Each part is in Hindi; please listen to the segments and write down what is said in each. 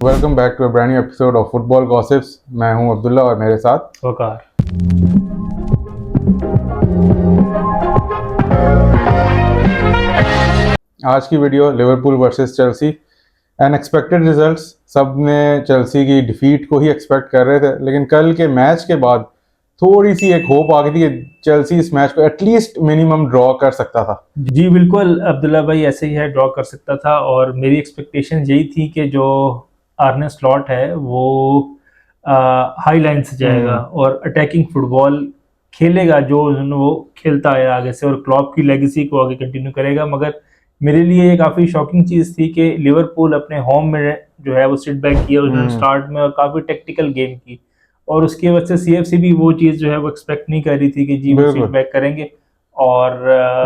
Welcome back to a brand new episode of football gossips. मैं हूं अब्दुल्ला और मेरे साथ वकार। आज की video Liverpool versus Chelsea. Unexpected results, सब ने चेल्सी की डिफीट को ही एक्सपेक्ट कर रहे थे, लेकिन कल के मैच के बाद थोड़ी सी एक होप आ गई थी कि चेल्सी इस मैच को एटलीस्ट मिनिमम ड्रॉ कर सकता था। जी बिल्कुल अब्दुल्ला भाई, ऐसे ही है, ड्रॉ कर सकता था। और मेरी एक्सपेक्टेशन यही थी कि जो आर्ने स्लॉट है वो हाई लाइन से जाएगा और अटैकिंग फुटबॉल खेलेगा जो वो खेलता है आगे से, और क्लॉप की लेगेसी को आगे कंटिन्यू करेगा। मगर मेरे लिए ये काफ़ी शॉकिंग चीज़ थी कि लिवरपूल अपने होम में जो है वो सिट बैक किया उन्होंने स्टार्ट में, और काफ़ी टेक्टिकल गेम की। और उसकी वजह से सीएफसी भी वो चीज़ जो है वो एक्सपेक्ट नहीं कर रही थी कि जी वो सिट बैक करेंगे। और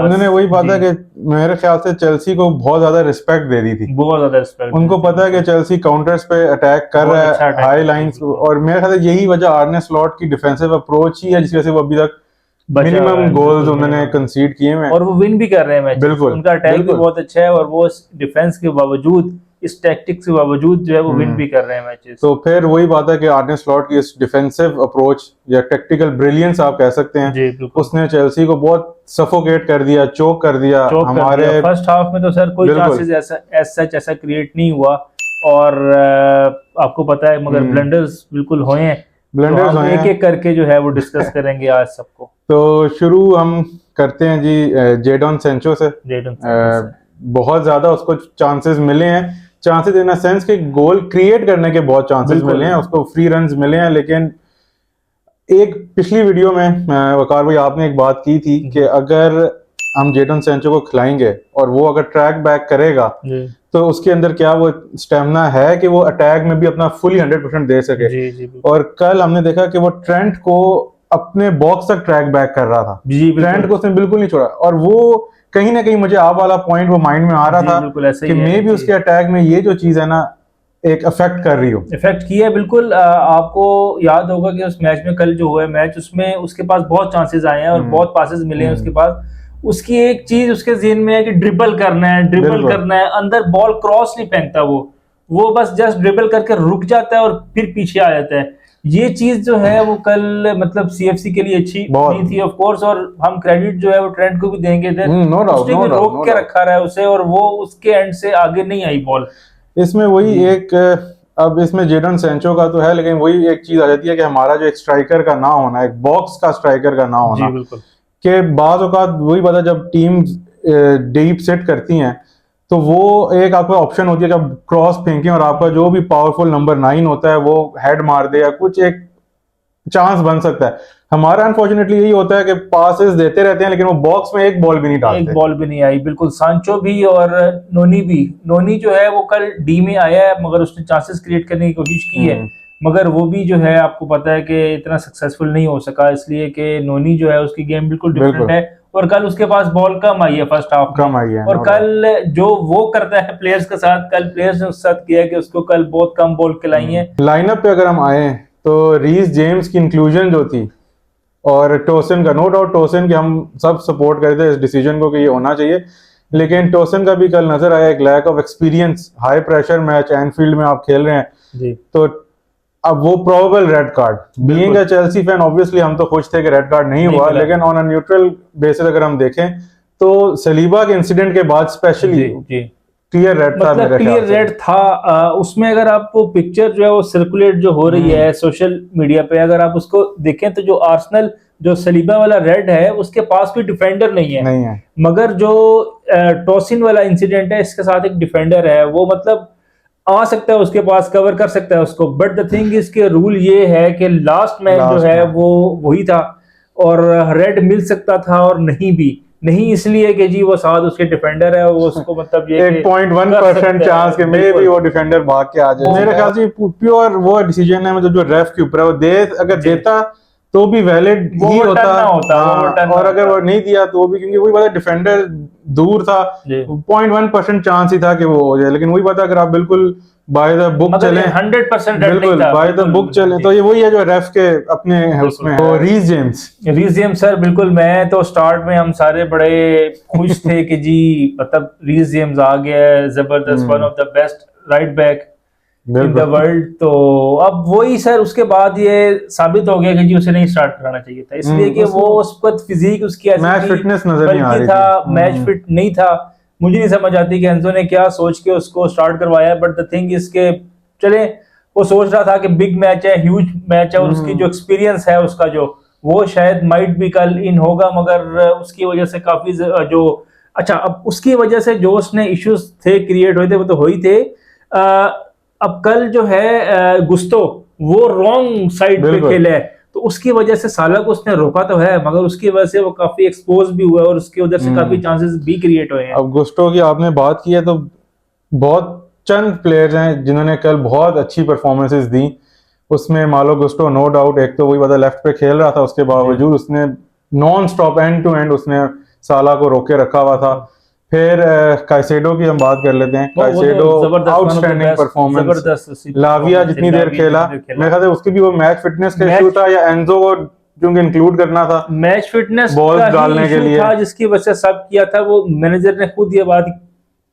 उन्होंने वही बात है कि मेरे ख्याल से चेल्सी को बहुत ज्यादा रिस्पेक्ट दे दी थी, बहुत ज्यादा रिस्पेक्ट। उनको पता है कि चेल्सी काउंटर्स पे अटैक कर रहा है हाई लाइंस, और मेरे ख्याल से यही वजह आर्ने स्लॉट की डिफेंसिव अप्रोच ही है जिसकी वजह से वो अभी तक मिनिमम गोल्स उन्होंने कंसीड किए हैं और वो विन भी कर रहे हैं मैच। बिल्कुल, उनका अटैक भी बहुत अच्छा है और वो डिफेंस के बावजूद, इस टैक्टिक्स के बावजूद जो है वो विन भी कर रहे हैं मैचेस। तो फिर वही बात है कि आर्ने स्लॉट की इस डिफेंसिव अप्रोच या टैक्टिकल ब्रिलियंस आप कह सकते हैं, उसने चेल्सी को बहुत सफोकेट कर दिया, चोक कर दिया। हमारे फर्स्ट हाफ में तो सर कोई चांसेस ऐसा क्रिएट नहीं हुआ, और आपको पता है मगर ब्लंडर्स बिल्कुल हुए हैं। ब्लंडर्स तो एक एक करके जो है वो डिस्कस करेंगे आज सबको। तो शुरू हम करते हैं जी जेडन सेंचो से। बहुत ज्यादा उसको चांसेस मिले हैं, चांसेस इन अ सेंस के गोल क्रिएट करने के बहुत चांसेस मिले हैं उसको, फ्री रन्स मिले हैं। लेकिन एक पिछली वीडियो में वकार भाई आपने एक बात की थी कि अगर हम जेडन सेंचो को खिलाएंगे और वो अगर ट्रैक बैक करेगा तो उसके अंदर क्या वो स्टेमिना है कि वो अटैक में भी अपना फुली 100% दे सके। और कल हमने देखा कि वो ट्रेंट को अपने बॉक्स तक ट्रैक बैक कर रहा था, ट्रेंट को उसने बिल्कुल नहीं छोड़ा। और वो कहीं ना कहीं मुझे आप वाला पॉइंट वो माइंड में आ रहा था कि मे भी उसके अटैक में ये जो चीज है ना एक इफेक्ट कर रही हो, इफेक्ट किया है बिल्कुल। आपको याद होगा कि उस मैच में, कल जो हुआ मैच, उसमें उसके पास बहुत चांसेस आए हैं और बहुत पासेस मिले हैं उसके पास। उसकी एक चीज उसके ज़हन में है कि ड्रिबल करना है, अंदर बॉल क्रॉस नहीं फेंकता वो बस जस्ट ड्रिबल करके रुक जाता है और फिर पीछे आ जाता है। ये चीज जो है वो कल मतलब सीएफसी के लिए अच्छी नहीं थी ऑफ कोर्स, और हम क्रेडिट जो है वो ट्रेंट को भी देंगे। उसने भी रोक के रखा रहा है उसे, और वो उसके एंड से आगे नहीं आई बॉल। इसमें वही एक अब इसमें जेडन सेंचो का तो है, लेकिन वही एक चीज आ जाती है कि हमारा जो एक स्ट्राइकर का ना होना, एक बॉक्स का स्ट्राइकर का ना होना, कि बाज़ औक़ात वही बात है जब टीम डीप सेट करती हैं तो वो एक आपका ऑप्शन होती है कि आप क्रॉस फेंकें और आपका जो भी पावरफुल नंबर 9 होता है वो हेड मार दे या कुछ एक चांस बन सकता है। हमारा अनफॉर्चुनेटली यही होता है कि पासेस देते रहते हैं लेकिन वो बॉक्स में एक बॉल भी नहीं डालते, एक बॉल भी नहीं आई। बिल्कुल, सांचो भी और नोनी जो है वो कल डी में आया है, मगर उसने चांसेस क्रिएट करने की कोशिश की है, मगर वो भी जो है आपको पता है कि इतना सक्सेसफुल नहीं हो सका, इसलिए कि नोनी जो है उसकी गेम बिल्कुल डिफरेंट है। और कल उसके पास बॉल कम आई है फर्स्ट हाफ कम आई है। और कल जो वो करता है प्लेयर्स के साथ, कल प्लेयर्स ने उसके साथ किया कि उसको कल बहुत कम बॉल खिलाई है। लाइनअप पे अगर हम आए तो रीस जेम्स की इंक्लूजन जो थी और टोसन का, नो डाउट टोसन की हम सब सपोर्ट करते थे इस डिसीजन को कि ये होना चाहिए, लेकिन टोसन का भी कल नजर आया एक lack of experience. High pressure match Anfield में आप खेल रहे हैं जी, तो अब वो probable red card, being a Chelsea fan obviously हम तो खुश थे कि रेड कार्ड नहीं हुआ, लेकिन ऑन अ न्यूट्रल बेसिस अगर हम देखें तो सलीबा के इंसिडेंट के बाद स्पेशली क्लियर रेड था, मतलब क्लियर रेड था। उसमें अगर आपको पिक्चर जो है वो सर्कुलेट जो हो रही है सोशल मीडिया पे, अगर आप उसको देखें तो जो आर्सेनल जो सलीबा वाला रेड है उसके पास कोई डिफेंडर नहीं है। मगर जो टोसिन वाला इंसिडेंट है इसके साथ एक डिफेंडर है, वो मतलब आ सकता है उसके पास, कवर कर सकता है उसको। बट द थिंग इज के रूल ये है कि लास्ट मैच जो है वो वही था और रेड मिल सकता था और नहीं इसलिए कि जी वो साथ उसके डिफेंडर है, वो उसको मतलब ये 1.1% चांस के मे भी वो डिफेंडर भाग के आ जाए। मेरे ख्याल से प्योर वो डिसीजन है, मतलब जो रेफ के ऊपर है, वो अगर देता तो भी वैलिड ही होता, और अगर वो नहीं दिया तो भी, क्योंकि वही बात है डिफेंडर दूर था, 0.1% चांस ही था कि वो हो जाए। लेकिन वही बात है अगर आप बिल्कुल बाय द बुक चले, 100% बिल्कुल बाय द बुक चले, तो ये वही है जो रेफ के अपने उसमें तो रीस जेम्स सर बिल्कुल। मैं तो स्टार्ट में हम सारे बड़े खुश थे कि जी मतलब रीस जेम्स आ गया है, जबरदस्त, one of the best right back. In the world. तो अब वही सर उसके बाद ये साबित हो गया कि जी उसे नहीं स्टार्ट कराना चाहिए था, इसलिए कि वो उस वक्त फिजिक उसकी ऐसी मैच फिटनेस नजर नहीं आ रही था, मैच फिट नहीं था। मुझे नहीं समझ आती कि एंजो ने क्या सोच के उसको स्टार्ट करवाया, बट द थिंग इसके चले वो सोच रहा था कि बिग मैच है, ह्यूज मैच है, और उसकी जो एक्सपीरियंस है उसका जो वो शायद माइट भी कल इन होगा, मगर उसकी वजह से काफी जो अच्छा अब उसकी वजह से जो उसने इश्यूज थे क्रिएट हुए थे वो तो हो ही थे। अब कल जो है गुस्तो वो रॉन्ग साइड पे खेला है, तो उसकी वजह से साला को उसने रोका तो है, मगर उसकी वजह से वो काफी एक्सपोज भी हुआ है और उसकी वजह से काफी चांसेस भी क्रिएट हुए हैं। अब गुस्टो की आपने बात की है तो बहुत चंद प्लेयर्स हैं जिन्होंने कल बहुत अच्छी परफॉर्मेंसेस दी। उसमें मालो गुस्टो नो डाउट, एक तो वही बात है लेफ्ट पे खेल रहा था, उसके बावजूद उसने non stop end to end उसने साला को रोके रखा हुआ था। फिर काइसेडो की हम बात कर लेते हैं। काइसेडो आउटस्टैंडिंग परफॉर्मेंस, लाविया जितनी देर खेला मेरे ख्याल से उसकी भी वो मैच फिटनेस का इशू था या एंजो को क्योंकि इंक्लूड करना था मैच फिटनेस बॉल डालने के लिए था, जिसकी वजह से सब किया था। वो मैनेजर ने खुद ये बात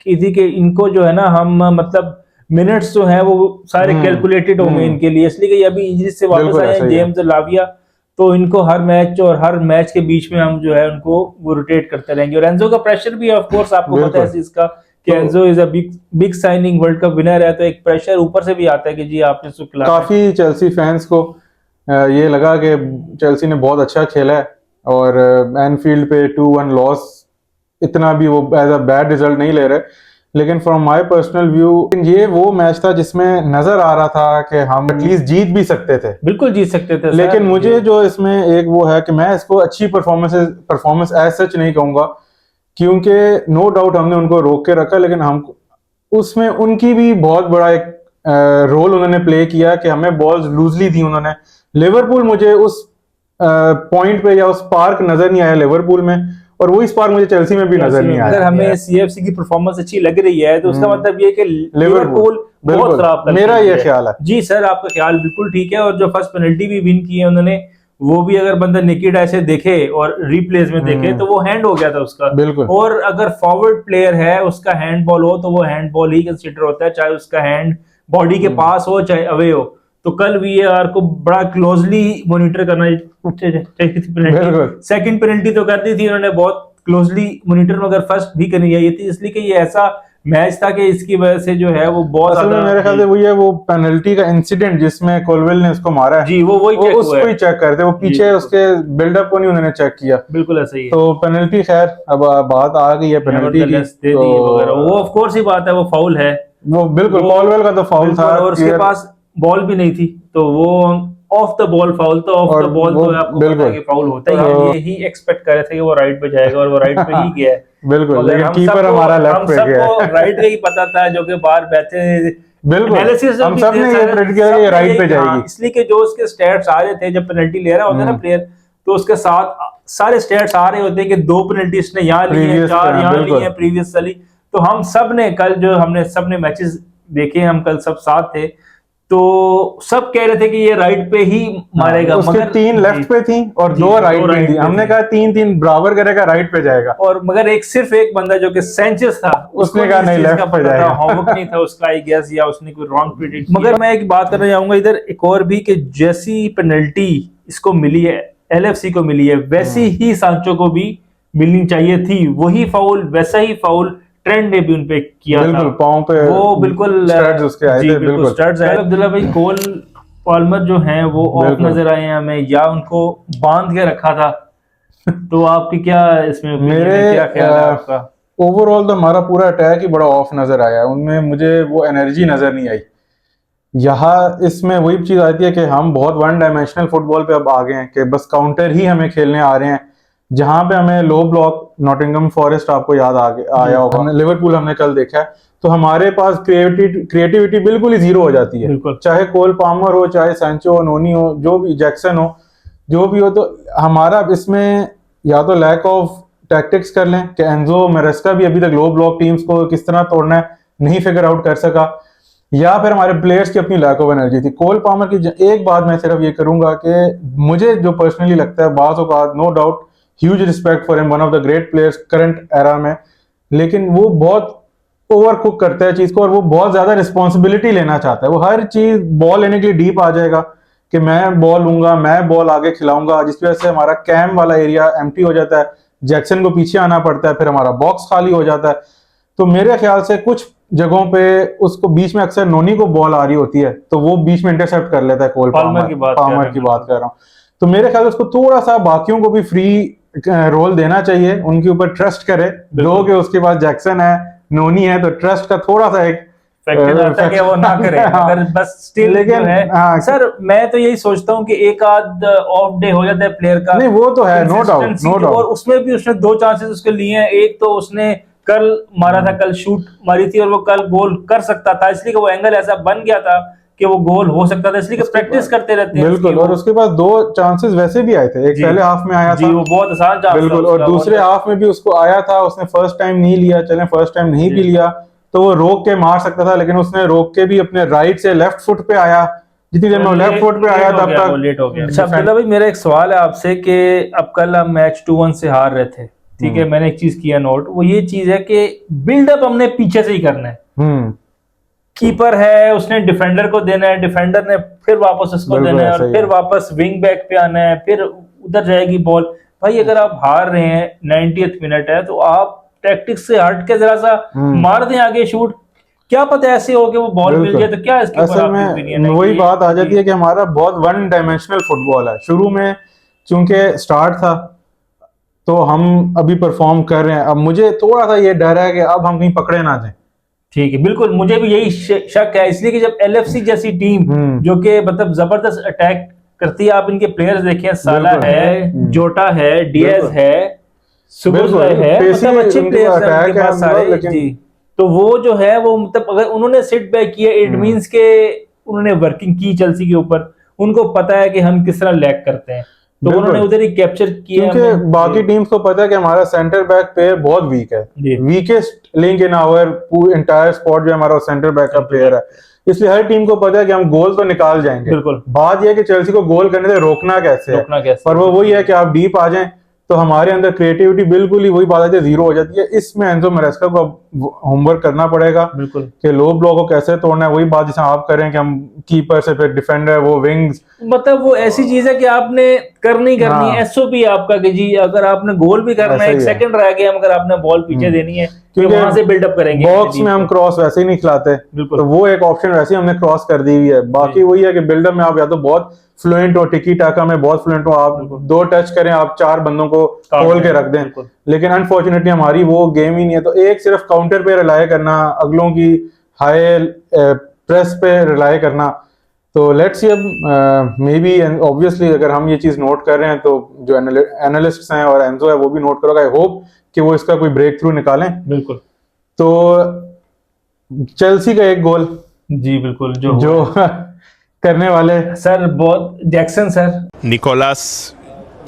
की थी कि इनको जो है ना हम मतलब मिनट्स जो है वो सारे कैलकुलेटेड होंगे इनके लिए, इसलिए कि अभी इंजरी से वापस आए हैं जेम्स लाविया, तो इनको हर मैच और हर मैच के बीच में हम जो है उनको वो रोटेट करते रहेंगे। और एंजो का प्रेशर भी ऑफ कोर्स आपको पता है इस चीज का कि Enzo is a big signing, world cup winner है, तो एक प्रेशर ऊपर से भी आता है कि जी आपने उसको खिलाया। काफी चेल्सी फैंस को ये लगा कि चेल्सी ने बहुत अच्छा खेला है और एनफील्ड पे 2-1 लॉस इतना भी वो एज अ बैड रिजल्ट नहीं ले रहे, लेकिन फ्रॉम माय पर्सनल व्यू ये वो मैच था जिसमें नजर आ रहा था कि हम एटलीस्ट जीत भी सकते थे, बिल्कुल जीत सकते थे। लेकिन मुझे जो इसमें एक वो है कि मैं इसको अच्छी परफॉर्मेंस एज सच नहीं कहूंगा, क्योंकि नो डाउट हमने उनको रोक के रखा, लेकिन हम उसमें उनकी भी बहुत बड़ा एक रोल उन्होंने प्ले किया कि हमें बॉल्स लूजली दी उन्होंने। लिवरपूल मुझे उस पॉइंट पे या उस पार्क नजर नहीं आया लिवरपूल में, और वही स्पार्क मुझे चेल्सी में भी नजर नहीं आया। अगर हमें सीएफसी की परफॉर्मेंस अच्छी लग रही है तो उसका मतलब ये कि लिवरपूल बहुत खराब कर मेरा ये ख्याल है। जी सर आपका ख्याल बिल्कुल ठीक है, और जो फर्स्ट पेनल्टी भी विन की है उन्होंने वो भी अगर बंदा नेकेड ऐसे देखे और रिप्लेस में देखे तो वो हैंड हो गया था उसका, और अगर फॉरवर्ड प्लेयर है उसका हैंड बॉल हो तो वो हैंड बॉल ही कंसिडर होता है, चाहे उसका हैंड बॉडी के पास हो चाहे अवे हो। तो कल वीएआर को बड़ा क्लोजली मॉनिटर करना चाहिए। सेकंड पेनल्टी तो कर दी थी उन्होंने बहुत क्लोजली मॉनिटर, मगर फर्स्ट भी करनी चाहिए थी, इसलिए कि ये ऐसा मैच था कि इसकी वजह से जो है वो बहुत ज्यादा मेरे ख्याल से वही है वो पेनल्टी का इंसिडेंट जिसमें कोलवेल ने उसको मारा है जी, वो उसको ही चेक करते, वो पीछे उसके बिल्डअप को नहीं उन्होंने चेक किया। बिल्कुल ऐसा ही है। तो पेनल्टी खैर अब बात आ गई है पेनल्टी की, वो ऑफ कोर्स ही बात है, वो फाउल है, वो बिल्कुल कोलवेल का तो फाउल था और उसके पास बॉल भी नहीं थी, तो वो ऑफ द बॉल फाउल, तो ऑफ द बॉल तो आपको पता है कि फाउल होता है। ये ही एक्सपेक्ट कर रहे थे कि वो राइट पे जाएगा और वो राइट पे ही गया है। बिल्कुल, लेकिन कीपर हमारा लेफ्ट पे गया। हम सबको राइट पे ही पता था, जो कि बाहर बैठे बिल्कुल हम सब ने ये प्रेडिक्ट किया कि ये राइट पे जाएगी, इसलिए कि जो उसके स्टैट्स आ रहे थे जब पेनल्टी ले रहा होता है ना प्लेयर, तो उसके साथ सारे स्टैट्स आ रहे होते हैं कि 2 पेनल्टी इसने यहाँ ली है, 4 यहाँ ली है प्रीवियस वाली। तो हम सब ने कल जो हमने सब ने मैचेस देखे, हम कल सब साथ थे, तो सब कह रहे थे कि ये राइट पे ही मारेगा, उसके 3 लेफ्ट पे थी और 2 राइट पे थी, हमने कहा 3-3 बराबर करेगा राइट पे जाएगा, और मगर एक सिर्फ एक बंदा जो कि सेंचेस था उसने कहा नहीं लेफ्ट पे जाएगा, होमवर्क नहीं था उसका आई गेस, या उसने कोई रॉन्ग प्रेडिक्ट। मगर मैं एक बात करना चाहूंगा इधर एक और भी कि जैसी पेनल्टी इसको मिली है एलएफसी को मिली है वैसी ही सांचो को भी मिलनी चाहिए थी, वही फाउल वैसा ही फाउल ट्रेंड ने भी उनपे किया था, पांव पे वो बिल्कुल स्टड्स उसके आए थे, बिल्कुल स्टड्स आए। अब्दुल्ला भाई कोल पाल्मर जो हैं वो ऑफ नजर आए हैं हमें, या उनको बांध के रखा था, तो आपकी क्या इसमें मेरे क्या ख्याल है आपका? ओवरऑल तो हमारा पूरा अटैक ही बड़ा ऑफ नजर आया, उनमें मुझे वो एनर्जी नजर नहीं आई। यहाँ इसमें वही चीज आती है कि हम बहुत वन डायमेंशनल फुटबॉल पे अब आ गए हैं कि बस काउंटर ही हमें खेलने आ रहे हैं, जहां पे हमें लो ब्लॉक नॉटिंघम फॉरेस्ट आपको याद आया होगा, लिवरपूल हमने कल देखा है, तो हमारे पास क्रिएटिविटी बिल्कुल ही जीरो हो जाती है, चाहे कोल पामर हो, चाहे सैंचो हो, नोनी हो, जो भी जैक्सन हो, जो भी हो, तो हमारा इसमें या तो लैक ऑफ टैक्टिक्स कर लें कि एंजो मेरेस्का भी अभी तक लो ब्लॉक टीम्स को किस तरह तोड़ना है नहीं फिगर आउट कर सका, या फिर हमारे प्लेयर्स की अपनी लैक ऑफ एनर्जी थी। कोल पामर की एक बात मैं सिर्फ ये करूंगा कि मुझे जो पर्सनली लगता है, बाज़ औक़ात no doubt huge respect for him, one of the great players current era में, लेकिन वो बहुत ओवर कुक करता है चीज को, और वो बहुत ज्यादा रिस्पॉन्सिबिलिटी लेना चाहता है। वो हर चीज बॉल लेने के लिए डीप आ जाएगा कि मैं बॉल लूंगा, मैं बॉल आगे खिलाऊंगा, जिसकी वजह से हमारा कैम वाला एरिया एम्प्टी हो जाता है, जैक्सन को पीछे आना पड़ता है, फिर हमारा बॉक्स खाली हो जाता है। तो मेरे ख्याल से कुछ जगहों पे उसको बीच में अक्सर नोनी को बॉल आ रही होती है तो वो बीच में इंटरसेप्ट कर लेता है। कोल पाल्मर की बात कर रहा हूँ। तो मेरे ख्याल से उसको थोड़ा सा बाकियों को भी फ्री रोल देना चाहिए, उनके ऊपर ट्रस्ट करे। दो के उसके पास जैक्सन है, नोनी है, तो ट्रस्ट का थोड़ा सा एक फैक्टर आता है कि वो ना करे। अगर बस स्टिल लेकिन है सर, मैं तो यही सोचता हूँ कि एक आध ऑफ डे हो जाता है प्लेयर का। नहीं वो तो है, नो डाउट। और उसमें भी उसने 2 चांसेस उसके लिए हैं। एक तो उसने कल मारा था, कल शूट मारी थी और वो कल गोल कर सकता था, इसलिए वो एंगल ऐसा बन गया था कि वो गोल हो सकता था, इसलिए प्रैक्टिस करते रहते हैं। बिल्कुल। और उसके पास 2 चांसेस वैसे भी आए थे, एक पहले हाफ में आया था वो बहुत आसान चांस था। बिल्कुल, और दूसरे हाफ में भी उसको आया था, उसने फर्स्ट टाइम नहीं लिया, चले फर्स्ट टाइम नहीं भी लिया तो वो रोक के मार सकता था, लेकिन उसने रोक के भी अपने राइट से लेफ्ट फुट पे आया। जितनी देर में लेफ्ट फुट पे आया तब तक लेट हो गया। अच्छा अब्दुल्ला भाई, मेरा एक सवाल है आपसे कि अब कल हम मैच 2-1 से हार रहे थे, ठीक है, मैंने एक चीज किया नोट, वो ये चीज है कि बिल्डअप हमने पीछे से ही करना है। कीपर है, उसने डिफेंडर को देना है, डिफेंडर ने फिर वापस उसको देना है, और फिर वापस विंग बैक पे आना है, फिर उधर जाएगी बॉल। भाई अगर आप हार रहे हैं, 90th मिनट है, तो आप टैक्टिक्स से हट के जरा सा मार दें आगे शूट, क्या पता ऐसे हो कि वो बॉल मिल जाए। तो क्या इसके ऊपर आपकी ओपिनियन है? वही बात आ जाती है कि हमारा बहुत वन डायमेंशनल फुटबॉल है। शुरू में चूंकि स्टार्ट था तो हम अभी परफॉर्म कर रहे हैं, अब मुझे थोड़ा सा ये डर है कि अब हम कहीं पकड़े ना जाए। ठीक है, बिल्कुल, मुझे भी यही शक है, इसलिए कि जब एलएफसी जैसी टीम जो कि मतलब जबरदस्त अटैक करती है, आप इनके प्लेयर्स देखें, साला है, जोटा है, डियाज है, सुबोसलाय है, मतलब अच्छे प्लेयर्स हैं उनके पास सारे जी। तो वो जो है वो मतलब अगर उन्होंने सिट बैक किया, इट मींस के उन्होंने वर्किंग की चेल्सी के ऊपर, उनको पता है कि हम किस तरह लैग करते हैं, तो उन्होंने उधर ही कैप्चर किया। क्योंकि बाकी टीम्स को पता है कि हमारा सेंटर बैक प्लेयर बहुत वीक है, weakest link in our entire squad जो हमारा सेंटर बैक का प्लेयर है, इसलिए हर टीम को पता है कि हम गोल तो निकाल जाएंगे। बिल्कुल। बात यह है कि चेल्सी को गोल करने से रोकना कैसे है, पर वो वही है कि आप डीप आ जाएं तो हमारे अंदर क्रिएटिविटी बिल्कुल ही वही बात है, जीरो हो जाती है। इसमें एंजो मैरेस्का को होमवर्क करना पड़ेगा बिल्कुल कि लो ब्लॉक को कैसे तोड़ना है। वही बात जिसे आप करें कि हम कीपर से फिर डिफेंडर, वो विंग्स, मतलब वो ऐसी चीज है कि आपने करनी है। एसओपी आपका कि जी अगर आपने गोल भी करना है, 1 सेकंड रह गया, मगर आपने बॉल पीछे देनी है, क्योंकि वहां से बिल्डअप करेंगे। बॉक्स में हम क्रॉस वैसे ही नहीं खिलाते, तो वो एक ऑप्शन वैसे ही हमने क्रॉस कर दी हुई है। बाकी वही है कि बिल्डअप में आप या तो बहुत फ्लुएंट हो, टिकी टाका में बहुत फ्लुएंट हो, आप 2 टच करें, आप 4 बंदों को खोल के रख दें, लेकिन अनफॉर्चुनेटली हमारी वो गेम ही नहीं है। तो एक सिर्फ काउंटर पे रिलाय करना, अगलों की हाई प्रेस पे रिलाय करना, तो लेट्स सी। अब मे बी ऑब्वियसली अगर हम ये चीज नोट कर रहे हैं तो जो एनालिस्ट्स हैं और एंजो है वो भी नोट करोगे। आई होप कि वो इसका कोई ब्रेक थ्रू निकालें। बिल्कुल। तो चेल्सी का एक गोल जी बिल्कुल जो करने वाले सर, बहुत जैक्सन सर, निकोलस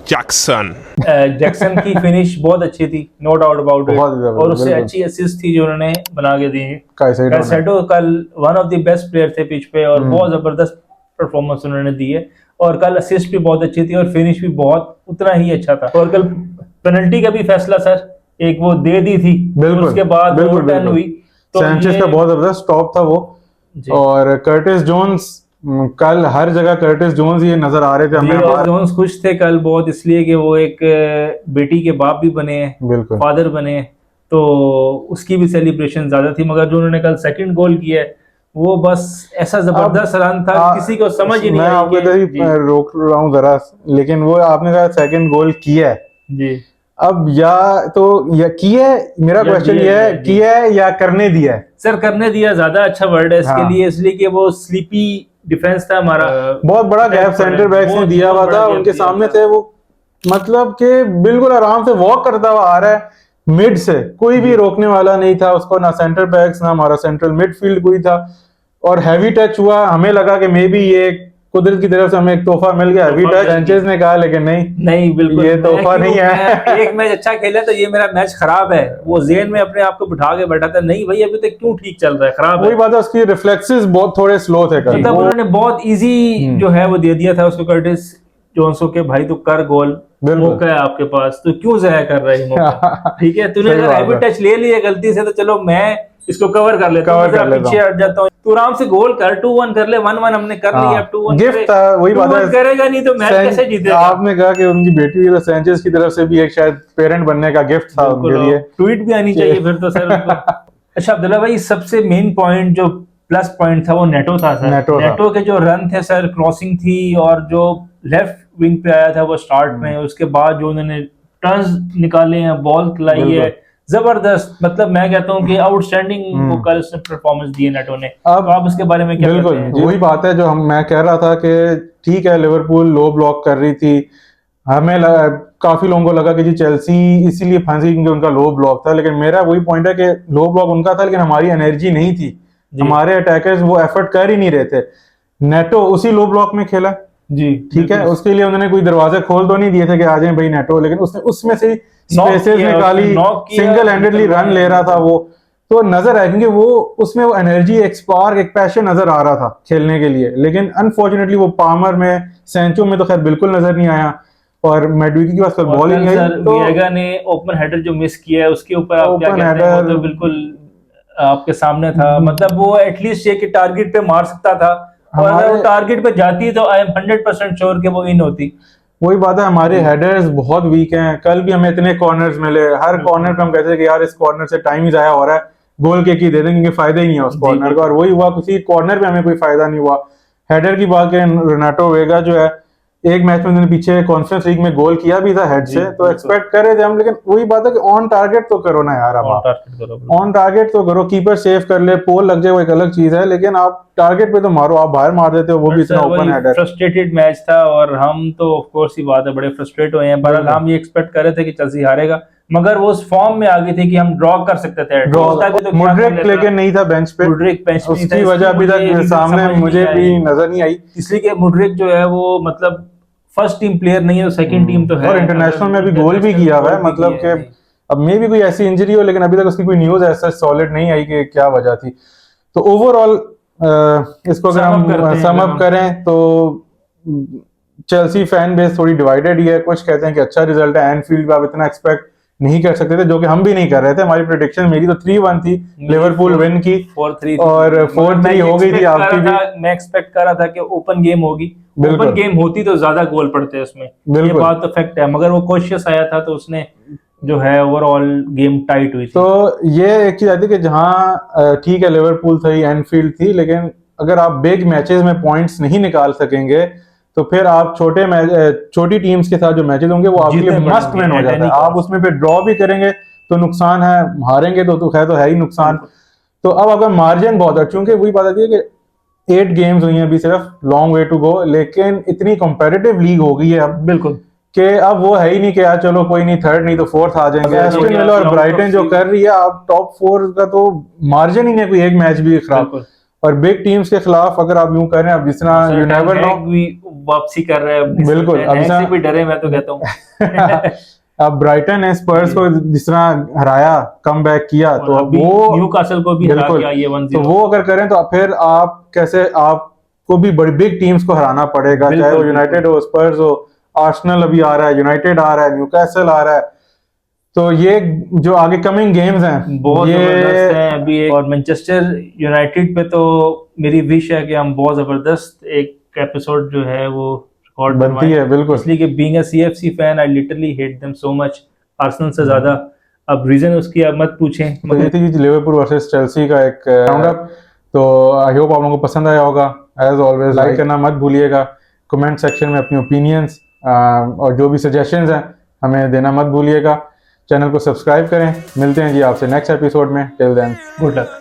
जैक्सन की फिनिश बहुत अच्छी थी, नो डाउट अबाउट इट, और उससे अच्छी असिस्ट थी जो उन्होंने बना के दी। काइसेडो कल one of the best player थे पिच पे, और बहुत जबरदस्त परफॉर्मेंस उन्होंने दी है, और कल असिस्ट भी बहुत अच्छी थी और फिनिश भी बहुत उतना ही अच्छा था। और कल पेनल्टी का भी फैसला सर एक वो दे दी थी, उसके बाद ओवरटर्न हुई, तो सैंचेज का बहुत जबरदस्त स्टॉप था वो। और कर्टिस जोन्स, कल हर जगह कर्टिस जोन्स ये नजर आ रहे थे हमें। जोन्स खुश थे कल बहुत, इसलिए कि वो एक बेटी के बाप भी बने हैं, बिल्कुल फादर बने हैं, तो उसकी भी सेलिब्रेशन ज्यादा थी। मगर जो उन्होंने कल सेकंड गोल किया है वो बस ऐसा जबरदस्त रन था, किसी को समझ ही नहीं मैं आपको रोक रहा हूँ जरा, लेकिन वो आपने कहा सेकंड गोल किया है जी, अब या तो या किया है, मेरा क्वेश्चन ये है किया है या करने दिया है? सर करने दिया ज्यादा अच्छा वर्ड है इसके लिए, इसलिए कि वो स्लीपी डिफेंस था हमारा, बहुत बड़ा गैप सेंटर बैक ने दिया हुआ था, उनके सामने थे वो, मतलब कि बिल्कुल आराम से वॉक करता हुआ आ रहा है मिड से, कोई भी रोकने वाला नहीं था उसको, ना सेंटर बैक्स ना हमारा सेंट्रल मिडफील्ड कोई था, और हैवी टच हुआ। हमें लगा कि मे बी ये कुदरत की तरफ से हमें एक तोहफा मिल गया, हैवी टच, सैंचेज ने कहा, लेकिन नहीं बिल्कुल ये तोहफा नहीं है। एक मैच अच्छा खेला तो ये मेरा मैच खराब है, वो जेन में अपने आप को बिठा के बैठा था, नहीं भाई अभी तक क्यों ठीक चल रहा है, खराब। वही बात है, उसकी रिफ्लेक्सेस बहुत थोड़े स्लो थे, मतलब उन्होंने बहुत इजी जो है वो दे दिया था उसको, कर्टिस जोन्स के भाई तो कर गोल, मौका है आपके पास तो क्यों जाया कर रहा है मौका, ठीक है, तूने अगर हैवी टच ले लिया गलती से तो चलो मैं इसको कवर कर लेता हूँ, पीछे हट जाता हूँ, तू आराम से गोल कर, 2-1 कर ले, 1-1 हमने कर लिया, अब 2-1 गिफ्ट था, वही बात है, करेगा नहीं तो मैच कैसे जीतेगा। आपने कहा कि उनकी बेटी तो सैंचेज की तरफ से भी एक शायद पेरेंट बनने का गिफ्ट था उनके लिए, ट्वीट भी आनी चाहिए फिर तो सर। अच्छा अब्दुल्ला भाई, सबसे मेन पॉइंट जो प्लस पॉइंट था वो नेटो था सर। नेटो के जो रन थे सर, क्रॉसिंग थी, और जो लेफ्ट विंग पे आया था वो स्टार्ट में, उसके बाद जो उन्होंने टर्न्स निकाले हैं, बॉल खिलाई है, जबरदस्त, मतलब मैं कहता हूँ कि आउटस्टैंडिंग वो कल उसने परफॉर्मेंस दी है नेटो ने। अब आप उसके बारे में क्या कहते हैं? वही बात है जो मैं कह रहा था कि ठीक है लिवरपूल लो ब्लॉक कर रही थी, हमें काफी लोगों को लगा कि जी चेल्सी इसीलिए फंसी क्योंकि उनका लो ब्लॉक था, लेकिन मेरा वही पॉइंट है कि लो ब्लॉक उनका था लेकिन हमारी एनर्जी नहीं थी, हमारे अटैकर्स वो एफर्ट कर ही नहीं रहे थे। नेटो उसी लो ब्लॉक में खेला जी, ठीक है, उसके लिए उन्होंने कोई दरवाजे खोल तो नहीं दिए थे कि आ जाए भाई नेटो, लेकिन उसने उसमें से स्पेसेस निकाली, सिंगल हैंडेडली रन ले रहा था वो, तो नजर आया क्योंकि वो उसमें वो एनर्जी, एक स्पार्क, एक पैशन नजर आ रहा था खेलने के लिए, लेकिन अनफॉर्चुनेटली वो पामर में, सेंचो में तो खैर बिल्कुल नजर नहीं आया, और मैडविकी के पास फिर बॉल ही नहीं आई। तो विएगा ने ओपन हेडर जो मिस किया है उसके ऊपर आप क्या कहते हैं? वो तो बिल्कुल आपके सामने था, मतलब वो एटलीस्ट ये कि टारगेट पे मार सकता था, और अगर वो टारगेट पे जाती तो आई एम 100% श्योर कि वो इन होती। वही बात है, हमारे हेडर्स बहुत वीक हैं, कल भी हमें इतने कॉर्नर्स मिले, हर कॉर्नर पे हम कहते हैं कि यार इस कॉर्नर से टाइम ही जाया हो रहा है, गोल के की दे दें क्योंकि फायदा ही नहीं है उस कॉर्नर का, और वही हुआ, किसी कॉर्नर पे हमें कोई फायदा नहीं हुआ। हेडर की बात करें, रेनाटो वेगा जो है एक मैच में उन्होंने पीछे कॉन्फ्रेंस लीग में गोल किया भी था हेड से, तो एक्सपेक्ट कर रहे थे हम, लेकिन वही बात है कि ऑन टारगेट तो करो ना यार, अब ऑन टारगेट तो करो, कीपर सेव कर ले, पोल लग जाए वो एक अलग चीज है, लेकिन आप टारगेट पे तो मारो, आप बाहर मार देते हो, वो भी इतना ओपन हेडर। फ्रस्ट्रेटेड मैच था और हम तो ऑफ कोर्स ही बात है बड़े फ्रस्ट्रेट हुए हैं, बहरहाल हम ये एक्सपेक्ट कर रहे थे कि चेल्सी हारेगा, मगर वो उस फॉर्म में आ गई थी कि हम ड्रॉ कर सकते थे। मुड्रिक लेकिन नहीं था बेंच पे, मुड्रिक बेंच पे, उसकी वजह अभी तक सामने मुझे भी नजर नहीं आई, इसलिए कि मुड्रिक जो है वो मतलब फर्स्ट टीम प्लेयर नहीं है, सेकंड टीम तो है, और इंटरनेशनल में भी गोल भी किया हुआ है, मतलब कि अब मे भी कोई ऐसी इंजरी हो, लेकिन अभी तक उसकी कोई न्यूज ऐसा सॉलिड नहीं आई कि क्या वजह थी। तो ओवरऑल इसको अगर हम सम अप करें तो चेल्सी फैन बेस थोड़ी डिवाइडेड ही है, कुछ कहते हैं कि अच्छा रिजल्ट है, एनफील्ड पे आप इतना एक्सपेक्ट नहीं कर सकते थे, जो कि हम भी नहीं कर रहे थे। हमारी प्रेडिक्शन मेरी तो 3-1 थी लिवरपूल विन की, 4-3 और 4-3 हो गई थी आपकी भी। मैं एक्सपेक्ट कर रहा था कि ओपन गेम होगी, ओपन गेम होती तो ज्यादा गोल पड़ते हैं उसमें, ये बात तो फैक्ट है, मगर वो कॉशियस आया था तो उसने जो है ओवरऑल गेम टाइट हुई थी। तो ये एक चीज आती है कि जहाँ ठीक है लिवरपूल थी, एनफील्ड थी, लेकिन अगर आप बिग मैचेस में पॉइंट्स नहीं निकाल सकेंगे तो फिर आप छोटी टीम्स के साथ जो मैचेस होंगे वो आपके लिए मस्ट विन हो जाता है। आप उसमें फिर ड्रॉ भी करेंगे तो नुकसान है, हारेंगे तो है ही नुकसान। तो अब अगर मार्जिन बहुत है, चूंकि वही बात आती है कि 8 गेम्स हुई हैं अभी, सिर्फ लॉन्ग वे टू गो, लेकिन इतनी कॉम्पिटिटिव लीग हो गई है अब बिल्कुल कि अब वो है ही नहीं कि यार चलो कोई नहीं, थर्ड नहीं तो फोर्थ आ जाएंगे। एस्टन विला और ब्राइटन जो कर रही है, आप टॉप 4 का तो मार्जिन ही नहीं, कोई एक मैच भी खराब। और बिग टीम्स के खिलाफ अगर आप यूं करें, अब जिस तरह यू नेवर नो वापसी कर रहे हैं, बिल्कुल ऐसे भी डरे, मैं तो कहता हूं अब ब्राइटन ने स्पर्स को जिस तरह हराया, कम बैक किया, तो अब वो न्यूकासल को भी हरा के आई है 1-0, तो वो अगर करें तो फिर आप कैसे, आपको भी बड़ी बिग टीम्स को हराना पड़ेगा, चाहे वो यूनाइटेड हो, स्पर्स हो, आर्सेनल अभी आ रहा है, यूनाइटेड आ रहा है, न्यूकासल आ रहा है, तो ये जो आगे कमिंग गेम्स हैं बहुत जबरदस्त हैं अभी। और मैनचेस्टर यूनाइटेड पे तो मेरी विश है कि हम बहुत जबरदस्त एक एपिसोड जो है वो रिकॉर्ड बनती है, बिल्कुल, इसलिए कि being a CFC fan I literally hate them so much, Arsenal से ज्यादा। अब रीजन उसकी आप मत पूछें, मगर थी लिवरपूल वर्सेस चेल्सी का एक राउंड अप। तो आई होप आप लोगों को पसंद आया होगा। एज ऑलवेज लाइक करना मत भूलिएगा, कमेंट सेक्शन में अपनी ओपिनियंस और जो भी सजेशंस हैं हमें देना मत भूलिएगा। चैनल को सब्सक्राइब करें। मिलते हैं जी आपसे नेक्स्ट एपिसोड में। Till then good luck.